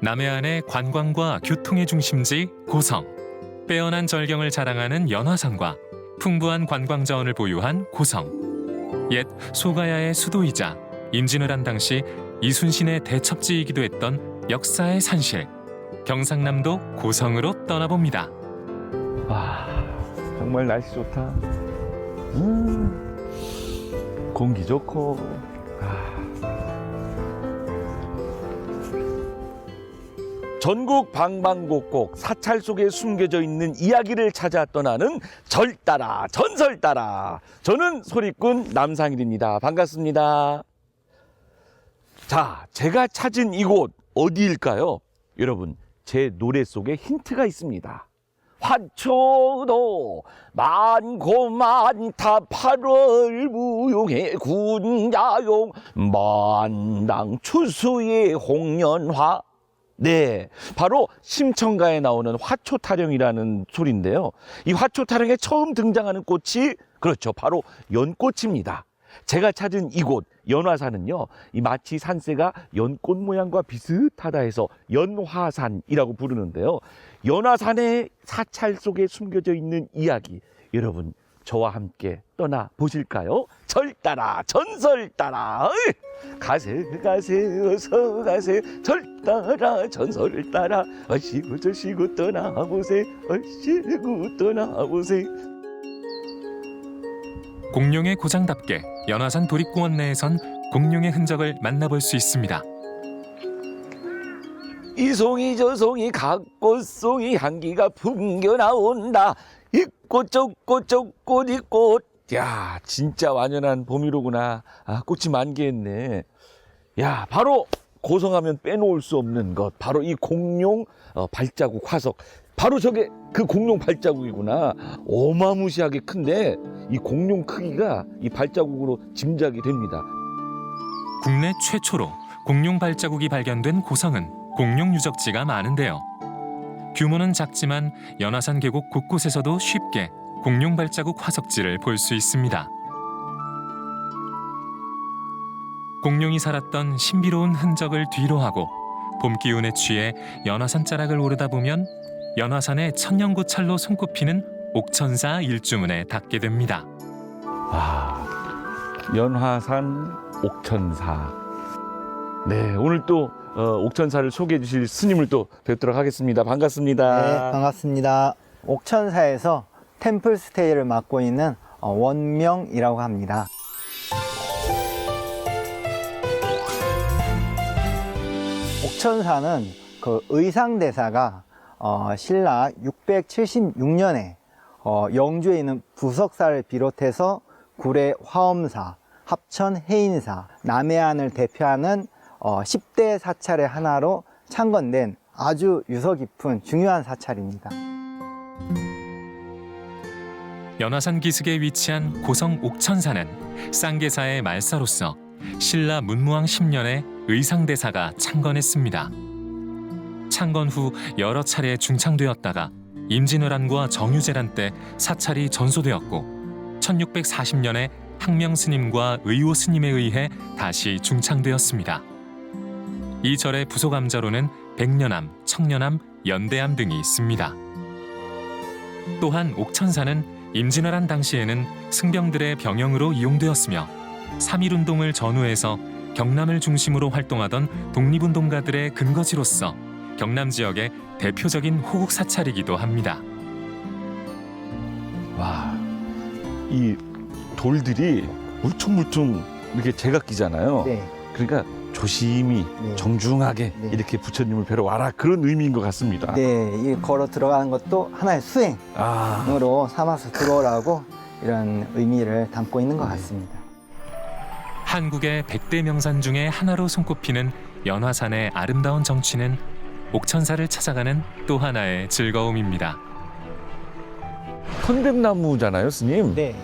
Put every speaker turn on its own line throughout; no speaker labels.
남해안의 관광과 교통의 중심지 고성. 빼어난 절경을 자랑하는 연화산과 풍부한 관광 자원을 보유한 고성. 옛 소가야의 수도이자 임진왜란 당시 이순신의 대첩지이기도 했던 역사의 산실. 경상남도 고성으로 떠나봅니다.
와, 정말 날씨 좋다. 공기 좋고. 전국 방방곡곡 사찰 속에 숨겨져 있는 이야기를 찾아 떠나는 절 따라 전설 따라. 저는 소리꾼 남상일입니다. 반갑습니다. 자, 제가 찾은 이곳 어디일까요? 여러분, 제 노래 속에 힌트가 있습니다. 화초도 많고 많다 8월 무용의 군자용 만당 추수의 홍련화. 네, 바로 심청가에 나오는 화초 타령이라는 소리인데요. 이 화초 타령에 처음 등장하는 꽃이 그렇죠, 바로 연꽃입니다. 제가 찾은 이곳 연화산은요, 이 마치 산세가 연꽃 모양과 비슷하다 해서 연화산이라고 부르는데요. 연화산의 사찰 속에 숨겨져 있는 이야기, 여러분 저와 함께 떠나 보실까요? 절 따라 전설 따라. 가세 어서 가세 절 따라 전설 따라. 어시고 저시고 떠나보세 어시고 떠나보세.
공룡의 고장답게 연화산 도립공원 내에선 공룡의 흔적을 만나볼 수 있습니다.
이 송이 저 송이 각꽃송이 향기가 풍겨 나온다. 이 꽃 저 꽃 저 꽃 이 꽃. 야, 진짜 완연한 봄이로구나. 아, 꽃이 만개했네. 야, 바로 고성하면 빼놓을 수 없는 것, 바로 이 공룡 발자국 화석. 바로 저게 그 공룡 발자국이구나. 어마무시하게 큰데 이 공룡 크기가 이 발자국으로 짐작이 됩니다.
국내 최초로 공룡 발자국이 발견된 고성은 공룡 유적지가 많은데요. 규모는 작지만 연화산 계곡 곳곳에서도 쉽게 공룡 발자국 화석지를 볼 수 있습니다. 공룡이 살았던 신비로운 흔적을 뒤로하고 봄 기운에 취해 연화산 자락을 오르다 보면 연화산의 천년고찰로 손꼽히는 옥천사 일주문에 닿게 됩니다.
와, 연화산 옥천사. 네, 오늘 또 옥천사를 소개해 주실 스님을 또 뵙도록 하겠습니다. 반갑습니다.
네, 반갑습니다. 옥천사에서 템플 스테이를 맡고 있는 원명이라고 합니다. 옥천사는 그 의상대사가 신라 676년에 영주에 있는 부석사를 비롯해서 구례 화엄사, 합천 해인사, 남해안을 대표하는 10대 사찰의 하나로 창건된 아주 유서 깊은 중요한 사찰입니다.
연화산 기슭에 위치한 고성 옥천사는 쌍계사의 말사로서 신라 문무왕 10년에 의상대사가 창건했습니다. 창건 후 여러 차례 중창되었다가 임진왜란과 정유재란 때 사찰이 전소되었고 1640년에 항명 스님과 의호 스님에 의해 다시 중창되었습니다. 이 절의 부속암자로는 백년암, 청년암, 연대암 등이 있습니다. 또한 옥천사는 임진왜란 당시에는 승병들의 병영으로 이용되었으며 3.1운동을 전후해서 경남을 중심으로 활동하던 독립운동가들의 근거지로서 경남 지역의 대표적인 호국 사찰이기도 합니다.
와, 이 돌들이 울퉁불퉁 이렇게 제각기잖아요.
네.
그러니까 조심히
네.
정중하게
네.
이렇게 부처님을 뵈러 와라, 그런 의미인 것 같습니다.
네, 이 걸어 들어가는 것도 하나의 수행으로 삼아서 들어오라고 이런 의미를 담고 있는 것 같습니다.
한국의 100대 명산 중에 하나로 손꼽히는 연화산의 아름다운 정취는 옥천사를 찾아가는 또 하나의 즐거움입니다.
편백나무잖아요, 스님.
네,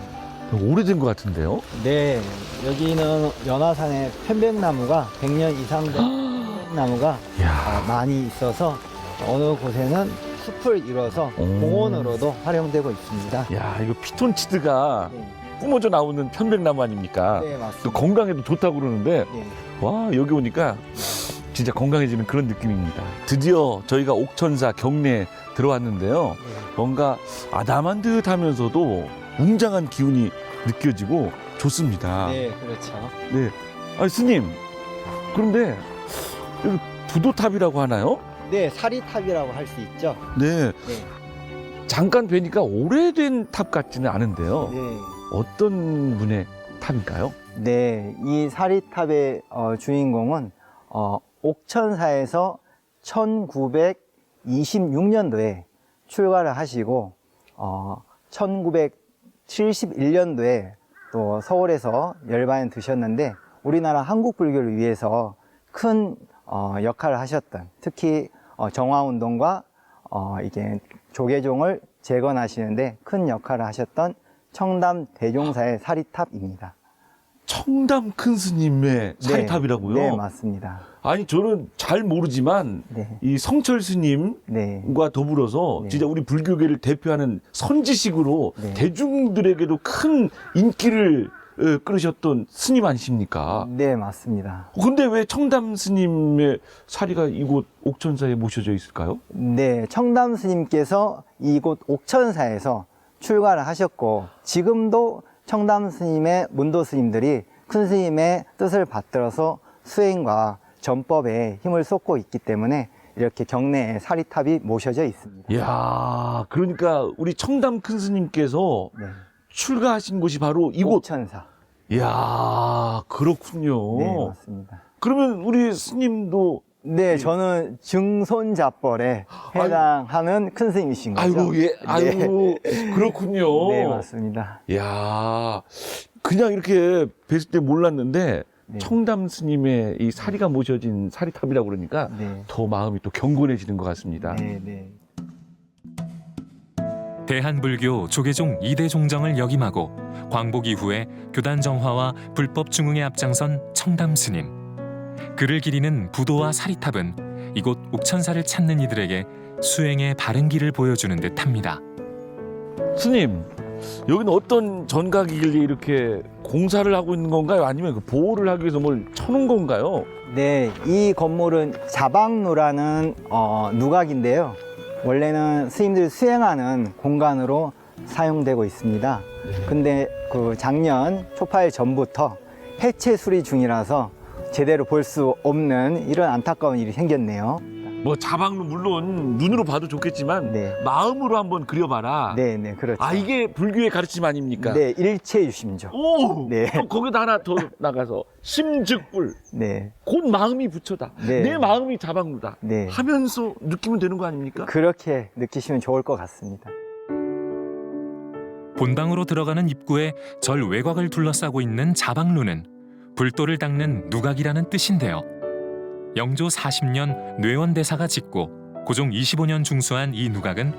오래된 것 같은데요.
네, 여기는 연화산에 편백나무가 100년 이상 된 편백나무가
이야.
많이 있어서 어느 곳에는 숲을 이뤄서 공원으로도 활용되고 있습니다.
야, 이거 피톤치드가
네,
뿜어져 나오는 편백나무 아닙니까?
네
또
맞습니다.
건강에도 좋다고 그러는데
네.
와, 여기 오니까 진짜 건강해지는 그런 느낌입니다. 드디어 저희가 옥천사 경내에 들어왔는데요. 뭔가 아담한듯하면서도 웅장한 기운이 느껴지고 좋습니다.
네, 그렇죠.
네. 아니, 스님, 그런데 여기 부도탑이라고 하나요?
네, 사리탑이라고 할 수 있죠.
네.
네.
잠깐 뵈니까 오래된 탑 같지는 않은데요.
네.
어떤 분의 탑일까요?
네, 이 사리탑의 주인공은 옥천사에서 1926년도에 출가를 하시고 1971년도에 또 서울에서 열반에 드셨는데 우리나라 한국 불교를 위해서 큰 역할을 하셨던, 특히 정화운동과 이게 조계종을 재건하시는데 큰 역할을 하셨던 청담 대종사의 사리탑입니다.
청담 큰 스님의 사리탑이라고요?
네, 맞습니다.
아니, 저는 잘 모르지만
네.
이 성철 스님과
네.
더불어서
네.
진짜 우리 불교계를 대표하는 선지식으로
네.
대중들에게도 큰 인기를 끌으셨던 스님 아니십니까?
네, 맞습니다.
근데 왜 청담 스님의 사리가 이곳 옥천사에 모셔져 있을까요?
네, 청담 스님께서 이곳 옥천사에서 출가를 하셨고 지금도 청담 스님의 문도 스님들이 큰 스님의 뜻을 받들어서 수행과 전법에 힘을 쏟고 있기 때문에 이렇게 경내에 사리탑이 모셔져 있습니다.
이야, 그러니까 우리 청담 큰 스님께서
네,
출가하신 곳이 바로 이곳.
옥천사.
이야, 그렇군요.
네, 맞습니다.
그러면 우리 스님도
네, 저는 증손자벌에 해당하는 큰 스님이신 거죠.
아이고, 예, 아이고, 그렇군요.
네, 맞습니다.
이야, 그냥 이렇게 뵀을 때 몰랐는데
네.
청담 스님의 이 사리가 모셔진 사리탑이라고 그러니까
네.
더 마음이 또 경건해지는 것 같습니다.
네, 네.
대한불교 조계종 2대 종정을 역임하고 광복 이후에 교단 정화와 불법 중흥에 앞장선 청담 스님. 그를 기리는 부도와 사리탑은 이곳 옥천사를 찾는 이들에게 수행의 바른 길을 보여주는 듯합니다.
스님, 여기는 어떤 전각이길래 이렇게 공사를 하고 있는 건가요? 아니면 그 보호를 하기 위해서 뭘 쳐놓은 건가요?
네, 이 건물은 자방루라는 누각인데요. 원래는 스님들이 수행하는 공간으로 사용되고 있습니다. 근데 그 작년 초파일 전부터 해체 수리 중이라서 제대로 볼 수 없는 이런 안타까운 일이 생겼네요.
뭐 자방로 물론 눈으로 봐도 좋겠지만
네.
마음으로 한번 그려봐라.
네, 네, 그렇죠.
아, 이게 불교의 가르침 아닙니까?
네, 일체유심조.
오!
네.
또 거기다 하나 더 나가서 심즉불.
네,
곧 마음이 부처다.
네.
내 마음이 자방루다.
네.
하면서 느끼면 되는 거 아닙니까?
그렇게 느끼시면 좋을 것 같습니다.
본당으로 들어가는 입구에 절 외곽을 둘러싸고 있는 자방루는 불도를 닦는 누각이라는 뜻인데요. 영조 40년 뇌원대사가 짓고 고종 25년 중수한 이 누각은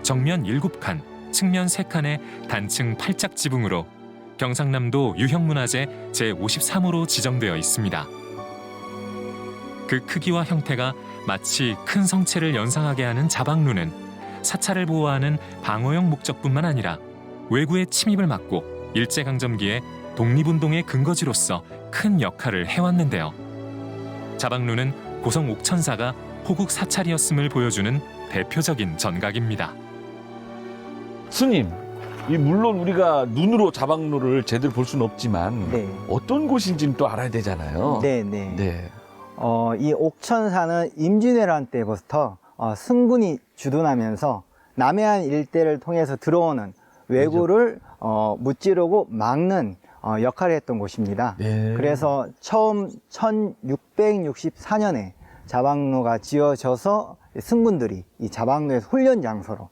정면 7칸, 측면 3칸의 단층 8짝 지붕으로 경상남도 유형문화재 제53호로 지정되어 있습니다. 그 크기와 형태가 마치 큰 성체를 연상하게 하는 자방루는 사찰을 보호하는 방어용 목적뿐만 아니라 외구의 침입을 막고 일제강점기에 독립운동의 근거지로서 큰 역할을 해왔는데요. 자방루는 고성 옥천사가 호국 사찰이었음을 보여주는 대표적인 전각입니다.
스님, 이 물론 우리가 눈으로 자방루를 제대로 볼 수는 없지만
네.
어떤 곳인지는 또 알아야 되잖아요.
네, 네.
네.
이 옥천사는 임진왜란 때부터 승군이 주둔하면서 남해안 일대를 통해서 들어오는 왜구를 무찌르고 막는 역할을 했던 곳입니다.
네.
그래서 처음 1664년에 자방루가 지어져서 승군들이 이 자방루에서 훈련 장소로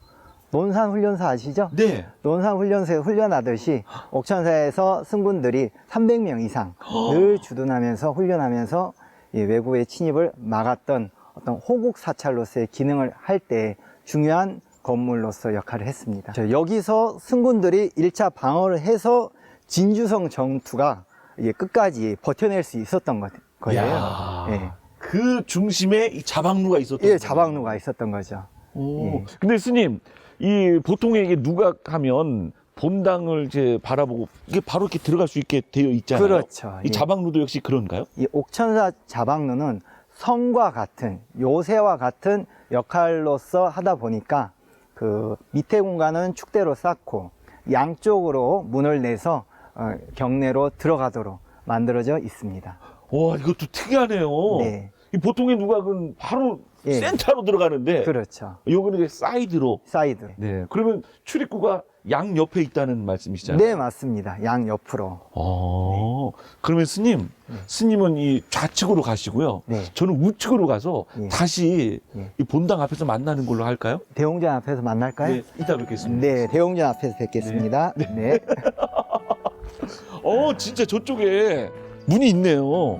논산훈련소 아시죠?
네.
논산훈련소에 훈련하듯이 옥천사에서 승군들이 300명 이상 늘 주둔하면서 훈련하면서 이 외구의 침입을 막았던 어떤 호국 사찰로서의 기능을 할 때 중요한 건물로서 역할을 했습니다. 여기서 승군들이 1차 방어를 해서 진주성 전투가 이게 끝까지 버텨낼 수 있었던 거예요.
이야,
예.
그 중심에 이 자방루가 있었던
예,
거예요.
자방루가 있었던 거죠.
오.
예.
근데 스님, 이 보통에 이게 누각하면 본당을 이제 바라보고 이게 바로 이렇게 들어갈 수 있게 되어 있잖아요.
그렇죠.
이
예.
자방루도 역시 그런가요?
이 옥천사 자방루는 성과 같은, 요새와 같은 역할로서 하다 보니까 그 밑에 공간은 축대로 쌓고 양쪽으로 문을 내서 경내로 들어가도록 만들어져 있습니다.
와, 이것도 특이하네요.
네.
이 보통의 누각은 바로
예.
센터로 들어가는데
그렇죠.
요거는 이제 사이드로.
사이드.
네. 그러면 출입구가 양 옆에 있다는 말씀이시잖아요.
네, 맞습니다. 양 옆으로.
그러면 스님,
네.
스님은 이 좌측으로 가시고요.
네.
저는 우측으로 가서
예.
다시
예.
이 본당 앞에서 만나는 걸로 할까요?
대웅전 앞에서 만날까요?
네, 이따 뵙겠습니다.
네, 대웅전 앞에서 뵙겠습니다. 네.
진짜 저쪽에 문이 있네요.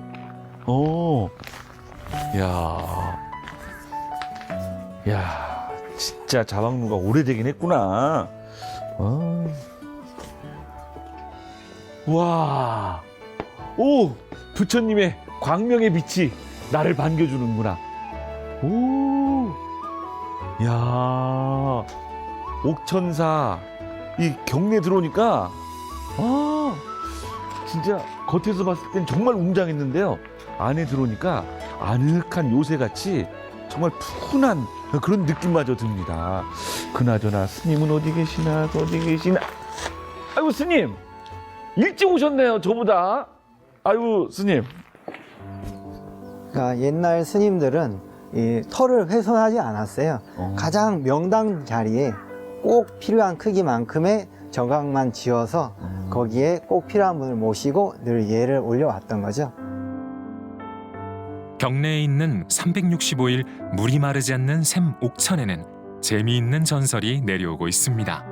야, 진짜 자방루가 오래되긴 했구나. 와, 오, 부처님의 광명의 빛이 나를 반겨주는구나. 오, 야, 옥천사 이 경내 들어오니까 진짜 겉에서 봤을 땐 정말 웅장했는데요. 안에 들어오니까 아늑한 요새같이 정말 푸근한 그런 느낌마저 듭니다. 그나저나 스님은 어디 계시나 어디 계시나. 아이고 스님 일찍 오셨네요. 저보다. 아이고 스님.
그러니까 옛날 스님들은 이 털을 훼손하지 않았어요. 가장 명당 자리에 꼭 필요한 크기만큼의 정각만 지어서 거기에 꼭 필요한 분을 모시고 늘 예를 올려왔던 거죠.
경내에 있는 365일 물이 마르지 않는 샘 옥천에는 재미있는 전설이 내려오고 있습니다.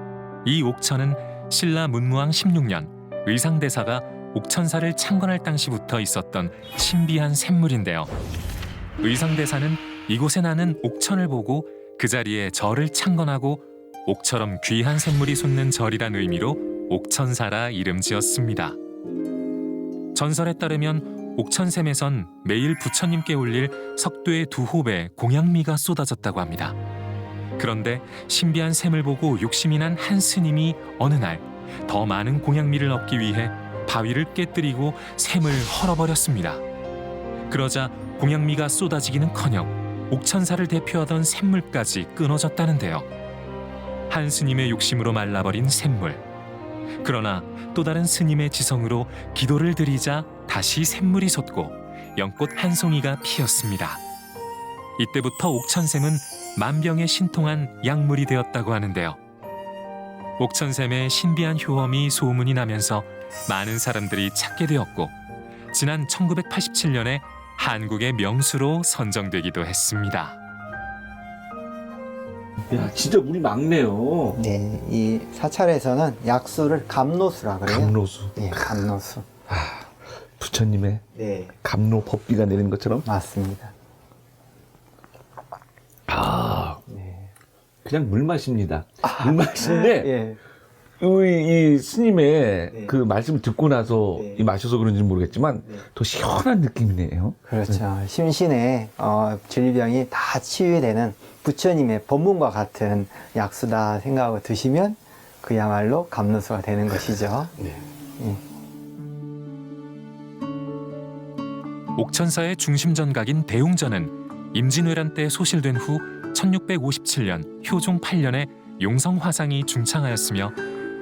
이 옥천은 신라 문무왕 16년 의상대사가 옥천사를 창건할 당시부터 있었던 신비한 샘물인데요. 의상대사는 이곳에 나는 옥천을 보고 그 자리에 절을 창건하고 옥처럼 귀한 샘물이 솟는 절이란 의미로 옥천사라 이름 지었습니다. 전설에 따르면 옥천샘에선 매일 부처님께 올릴 석도의 2홉의 공양미가 쏟아졌다고 합니다. 그런데 신비한 샘을 보고 욕심이 난 한 스님이 어느 날 더 많은 공양미를 얻기 위해 바위를 깨뜨리고 샘을 헐어버렸습니다. 그러자 공양미가 쏟아지기는커녕 옥천사를 대표하던 샘물까지 끊어졌다는데요. 한 스님의 욕심으로 말라버린 샘물. 그러나 또 다른 스님의 지성으로 기도를 드리자 다시 샘물이 솟고 연꽃 한 송이가 피었습니다. 이때부터 옥천샘은 만병에 신통한 약물이 되었다고 하는데요. 옥천샘의 신비한 효험이 소문이 나면서 많은 사람들이 찾게 되었고 지난 1987년에 한국의 명수로 선정되기도 했습니다.
야, 진짜 물이 맑네요.
네, 이 사찰에서는 약수를 감로수라 그래요.
감로수.
네, 감로수.
부처님의
네,
감로 법비가 내리는 것처럼.
맞습니다. 네.
그냥 물 맛입니다. 물 맛인데
예,
이 스님의
네.
그 말씀을 듣고 나서
네.
이 마셔서 그런지는 모르겠지만
네.
더 시원한 느낌이네요.
그렇죠. 심신의 질병이 다 치유되는 부처님의 법문과 같은 약수다 생각하고 드시면 그야말로 감로수가 되는 것이죠.
네.
예.
옥천사의 중심 전각인 대웅전은 임진왜란 때 소실된 후 1657년 효종 8년에 용성 화상이 중창하였으며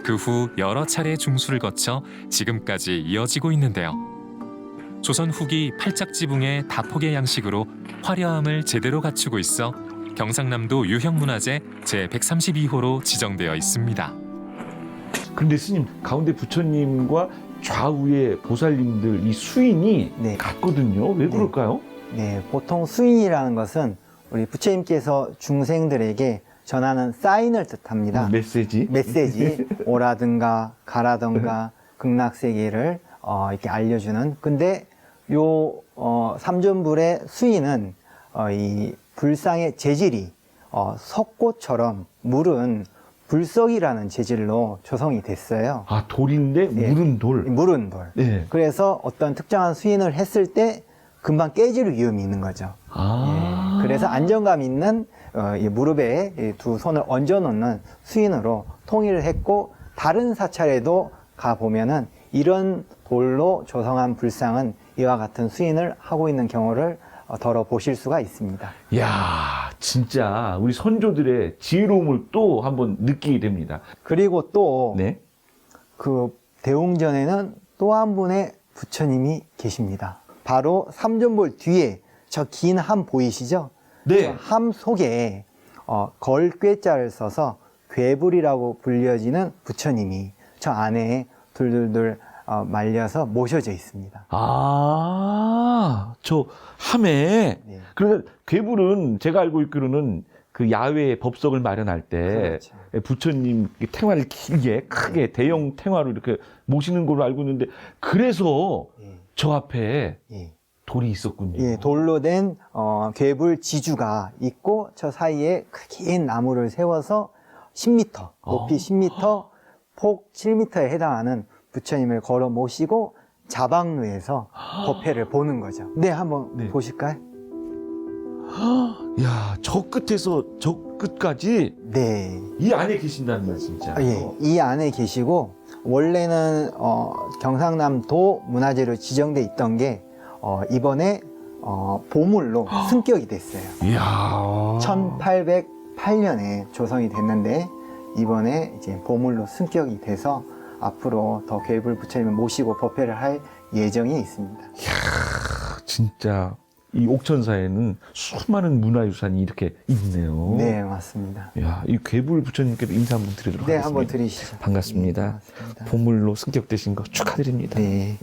그 후 여러 차례 중수를 거쳐 지금까지 이어지고 있는데요. 조선 후기 팔짝지붕의 다폭의 양식으로 화려함을 제대로 갖추고 있어 경상남도 유형문화재 제132호로 지정되어 있습니다.
그런데 스님 가운데 부처님과 좌우의 보살님들 이 수인이
네.
같거든요. 왜 그럴까요?
네, 보통 수인이라는 것은 우리 부처님께서 중생들에게 전하는 사인을 뜻합니다.
메시지.
메시지, 오라든가 가라든가 극락세계를 이렇게 알려주는. 근데 요 삼존불의 수인은 이 불상의 재질이 석고처럼 물은 불석이라는 재질로 조성이 됐어요.
아, 돌인데
네.
물은 돌.
물은 돌.
네.
그래서 어떤 특정한 수인을 했을 때 금방 깨질 위험이 있는 거죠.
아.
예, 그래서 안정감 있는 이 무릎에 이 두 손을 얹어 놓는 수인으로 통일을 했고, 다른 사찰에도 가 보면은 이런 돌로 조성한 불상은 이와 같은 수인을 하고 있는 경우를 덜어 보실 수가 있습니다.
야, 진짜 우리 선조들의 지혜로움을 또 한번 느끼게 됩니다.
그리고 또
네.
그 대웅전에는 또 한 분의 부처님이 계십니다. 바로 삼존볼 뒤에 저 긴 함 보이시죠?
네.
저 함 속에 걸꾀자를 써서 괴불이라고 불려지는 부처님이 저 안에 둘둘둘 말려서 모셔져 있습니다.
아, 저 함에.
네.
그래서 괴불은 제가 알고 있기로는 그 야외 법석을 마련할 때
그렇죠.
부처님 탱화를 길게 크게 대형 탱화로 이렇게 모시는 걸로 알고 있는데 그래서
예.
저 앞에
예.
돌이 있었군요.
예, 돌로 된 괴불 지주가 있고 저 사이에 긴 나무를 세워서 10m, 높이 10m, 폭 7m에 해당하는 부처님을 걸어 모시고 자방루에서 법회를 보는 거죠. 네, 한번
네.
보실까요?
야, 저 끝에서 저 끝까지
네.
이 안에 계신다는 말씀이죠.
예, 이 안에 계시고 원래는 경상남도 문화재로 지정돼 있던 게 이번에 보물로 승격이 됐어요.
이야.
1808년에 조성이 됐는데 이번에 이제 보물로 승격이 돼서 앞으로 더 괴불 부처님을 모시고 법회를 할 예정이 있습니다.
진짜 이 옥천사에는 수많은 문화유산이 이렇게 있네요.
네, 맞습니다.
야, 이 괴불 부처님께도 인사 한번 드리도록
네,
하겠습니다.
한번 드리시죠.
반갑습니다.
네, 반갑습니다.
보물로 승격되신 거 축하드립니다.
네.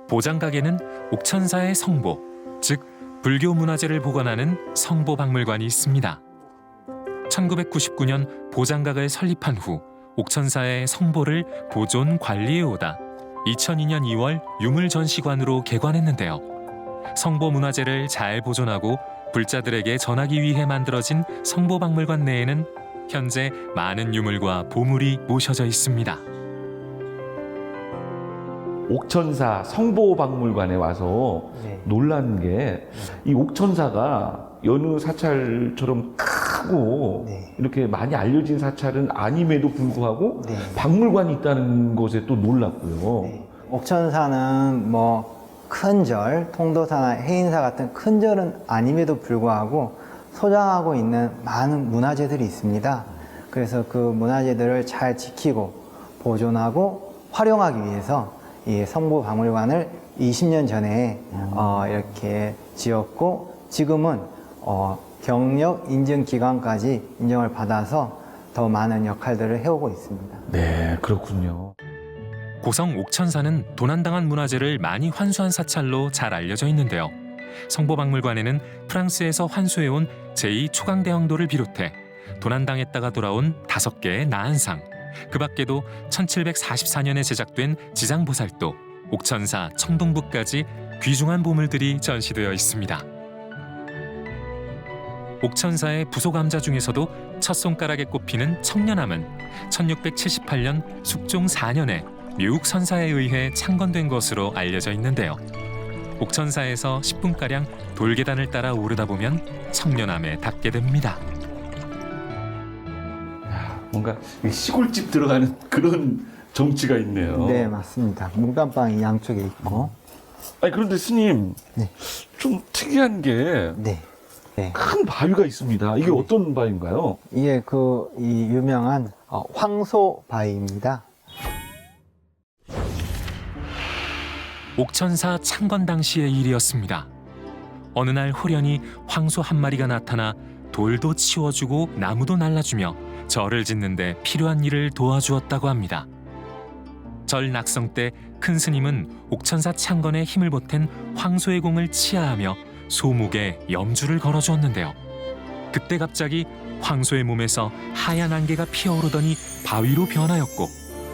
보장각에는 옥천사의 성보, 즉 불교 문화재를 보관하는 성보박물관이 있습니다. 1999년 보장각을 설립한 후 옥천사의 성보를 보존 관리해오다 2002년 2월 유물전시관으로 개관했는데요. 성보 문화재를 잘 보존하고 불자들에게 전하기 위해 만들어진 성보박물관 내에는 현재 많은 유물과 보물이 모셔져 있습니다.
옥천사 성보박물관에 와서
네.
놀란 게 이 옥천사가 여느 사찰처럼 크고
네.
이렇게 많이 알려진 사찰은 아님에도 불구하고
네.
박물관이 있다는 것에 또 놀랐고요.
네. 옥천사는 뭐 큰 절, 통도사나 해인사 같은 큰 절은 아님에도 불구하고 소장하고 있는 많은 문화재들이 있습니다. 그래서 그 문화재들을 잘 지키고 보존하고 활용하기 위해서 이 성보박물관을 20년 전에 이렇게 지었고 지금은 경력 인증 기관까지 인정을 받아서 더 많은 역할들을 해오고 있습니다.
네, 그렇군요.
고성 옥천사는 도난당한 문화재를 많이 환수한 사찰로 잘 알려져 있는데요. 성보박물관에는 프랑스에서 환수해온 제2초강대왕도를 비롯해 도난당했다가 돌아온 5개의 나한상, 그 밖에도 1744년에 제작된 지장보살도, 옥천사, 청동부까지 귀중한 보물들이 전시되어 있습니다. 옥천사의 부소감자 중에서도 첫 손가락에 꼽히는 청년함은 1678년 숙종 4년에 묘육선사에 의해 창건된 것으로 알려져 있는데요. 옥천사에서 10분가량 돌계단을 따라 오르다 보면 청년함에 닿게 됩니다.
야, 뭔가 시골집 들어가는 그런 정치가 있네요.
네, 맞습니다. 문간방이 양쪽에 있고.
아니, 그런데 스님,
네.
좀 특이한 게
네. 네.
큰 바위가 있습니다. 이게 어떤 바위인가요?
이게 이 유명한 황소바위입니다.
옥천사 창건 당시의 일이었습니다. 어느 날 호련히 황소 한 마리가 나타나 돌도 치워주고 나무도 날라주며 절을 짓는 데 필요한 일을 도와주었다고 합니다. 절 낙성 때 큰 스님은 옥천사 창건에 힘을 보탠 황소의 공을 치하하며 소목에 염주를 걸어주었는데요. 그때 갑자기 황소의 몸에서 하얀 안개가 피어오르더니 바위로 변하였고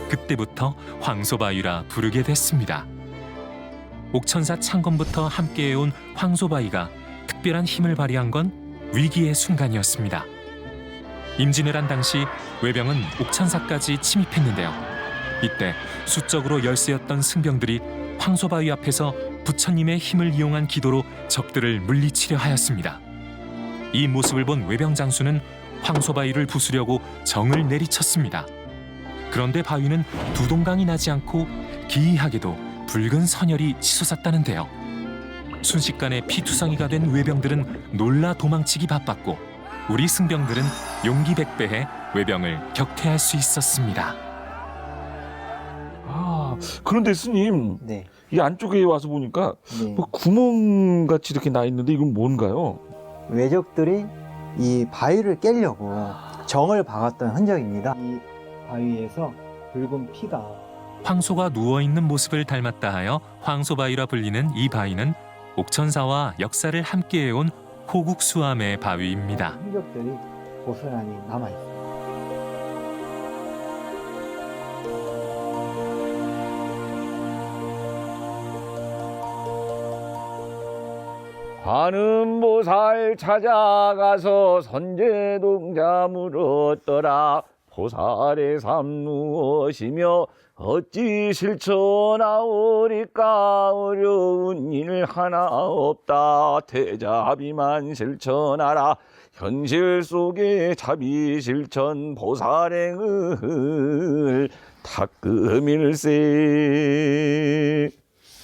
그때부터 황소바위라 부르게 됐습니다. 옥천사 창건부터 함께해온 황소바위가 특별한 힘을 발휘한 건 위기의 순간이었습니다. 임진왜란 당시 외병은 옥천사까지 침입했는데요. 이때 수적으로 열세였던 승병들이 황소바위 앞에서 부처님의 힘을 이용한 기도로 적들을 물리치려 하였습니다. 이 모습을 본 외병 장수는 황소바위를 부수려고 정을 내리쳤습니다. 그런데 바위는 두동강이 나지 않고 기이하게도 붉은 선혈이 치솟았다는데요. 순식간에 피투성이가 된 외병들은 놀라 도망치기 바빴고 우리 승병들은 용기 백배해 외병을 격퇴할 수 있었습니다.
아, 그런데 스님,
네.
이 안쪽에 와서 보니까
네.
뭐 구멍같이 이렇게 나 있는데 이건 뭔가요?
외적들이 이 바위를 깨려고 정을 박았던 흔적입니다. 이 바위에서 붉은 피가
황소가 누워있는 모습을 닮았다 하여 황소바위라 불리는 이 바위는 옥천사와 역사를 함께해온 호국수암의 바위입니다.
흔적들이 고스란히 남아 있습니다.
관음보살 찾아가서 선제동자 물었더라. 보살의 삶 무엇이며 어찌 실천하오리까. 어려운 일 하나 없다. 대자비만 실천하라. 현실 속에 자비 실천 보살행을 탁금일세.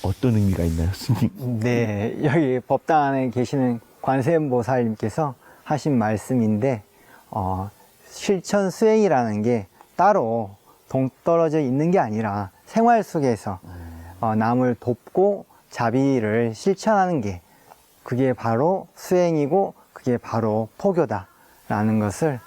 어떤 의미가 있나요, 스님?
네, 여기 법당 안에 계시는 관세음보살님께서 하신 말씀인데 실천 수행이라는 게 따로 동떨어져 있는 게 아니라 생활 속에서 남을 돕고 자비를 실천하는 게 그게 바로 수행이고 그게 바로 포교다라는 것을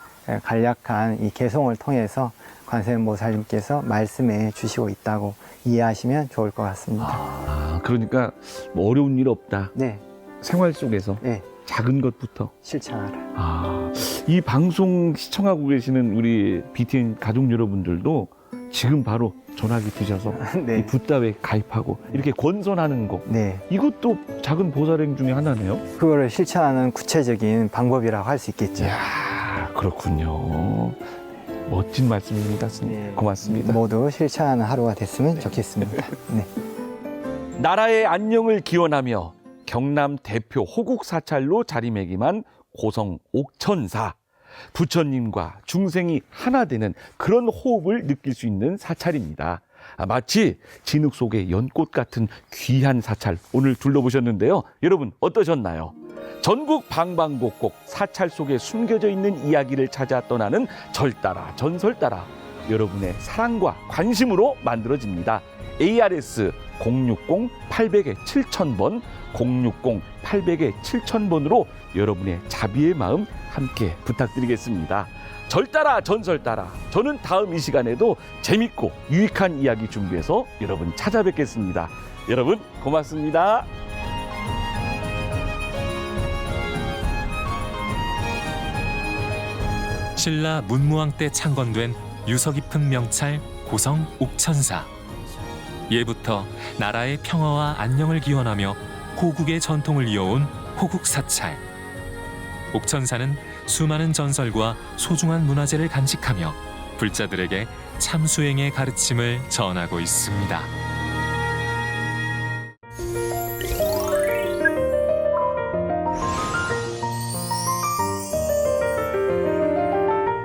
간략한 이 개송을 통해서 관세음보살님께서 말씀해 주시고 있다고 이해하시면 좋을 것 같습니다.
아, 그러니까 뭐 어려운 일 없다.
네,
생활 속에서
네,
작은 것부터.
실천하라.
아, 이 방송 시청하고 계시는 우리 BTN 가족 여러분들도 지금 바로 전화기 드셔서
네.
이 붓다에 가입하고 이렇게 권선하는 거,
네,
이것도 작은 보살행 중에 하나네요.
그거를 실천하는 구체적인 방법이라고 할 수 있겠죠.
이야, 그렇군요. 멋진 말씀입니다, 스님.
네.
고맙습니다.
모두 실천하는 하루가 됐으면 좋겠습니다. 네.
나라의 안녕을 기원하며 경남 대표 호국 사찰로 자리매김한 고성 옥천사. 부처님과 중생이 하나 되는 그런 호흡을 느낄 수 있는 사찰입니다. 마치 진흙 속의 연꽃 같은 귀한 사찰 오늘 둘러보셨는데요. 여러분 어떠셨나요? 전국 방방곡곡 사찰 속에 숨겨져 있는 이야기를 찾아 떠나는 절 따라 전설 따라 여러분의 사랑과 관심으로 만들어집니다. ARS 060-800-7000번 060-800-7000번으로 여러분의 자비의 마음 함께 부탁드리겠습니다. 절 따라 전설 따라 저는 다음 이 시간에도 재밌고 유익한 이야기 준비해서 여러분 찾아뵙겠습니다. 여러분 고맙습니다.
신라 문무왕 때 창건된 유서 깊은 명찰 고성 옥천사. 예부터 나라의 평화와 안녕을 기원하며 호국의 전통을 이어온 호국사찰. 옥천사는 수많은 전설과 소중한 문화재를 간직하며 불자들에게 참수행의 가르침을 전하고 있습니다.